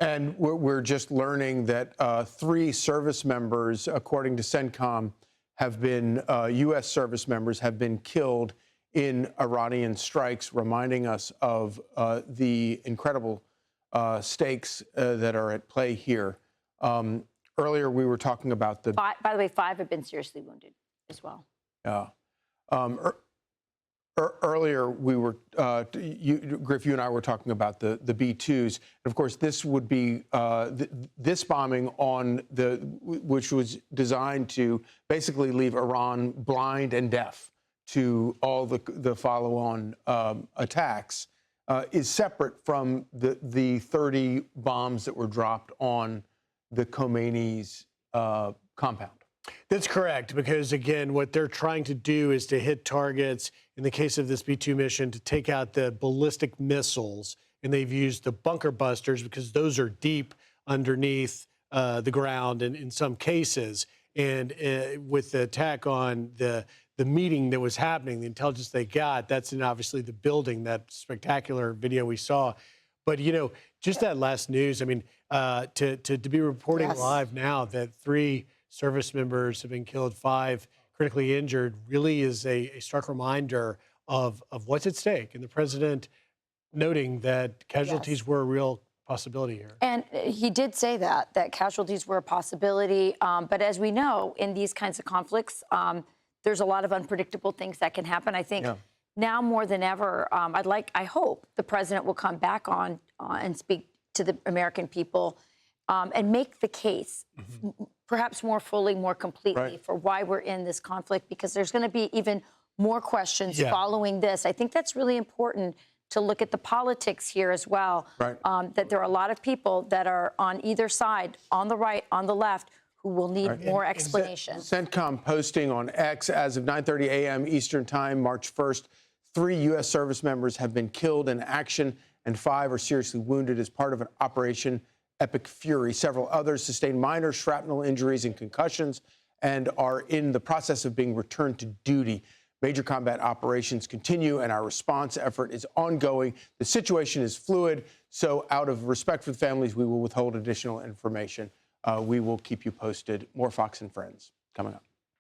And we're just learning that 3 service members, according to Centcom, have been U.S. service members have been killed in Iranian strikes, reminding us of the incredible stakes that are at play here. Earlier, we were talking about the. By the way, 5 have been seriously wounded as well. Yeah. Earlier, we were, Griff, you and I were talking about the B-2s. And of course, this would be this bombing on which was designed to basically leave Iran blind and deaf to all the follow-on attacks, is separate from the 30 bombs that were dropped on the Khomeini's compound. That's correct, because, again, what they're trying to do is to hit targets, in the case of this B-2 mission, to take out the ballistic missiles. And they've used the bunker busters because those are deep underneath the ground in some cases. And with the attack on the meeting that was happening, the intelligence they got, that's in obviously the building, that spectacular video we saw. But, you know, just that last news, I mean, to be reporting live now that 3 service members have been killed, 5 critically injured, really is a stark reminder of what's at stake. And the president noting that casualties were a real possibility here. And he did say that casualties were a possibility. But as we know, in these kinds of conflicts, there's a lot of unpredictable things that can happen. I think now more than ever, I hope the president will come back on and speak to the American people and make the case perhaps more fully, more completely for why we're in this conflict, because there's going to be even more questions following this. I think that's really important to look at the politics here as well, that there are a lot of people that are on either side, on the right, on the left, who will need more explanation. Centcom posting on X, as of 9:30 a.m. Eastern Time, March 1st, 3 U.S. service members have been killed in action and 5 are seriously wounded as part of an Operation Epic Fury. Several others sustained minor shrapnel injuries and concussions and are in the process of being returned to duty. Major combat operations continue, and our response effort is ongoing. The situation is fluid, so out of respect for the families, we will withhold additional information. We will keep you posted. More Fox and Friends coming up.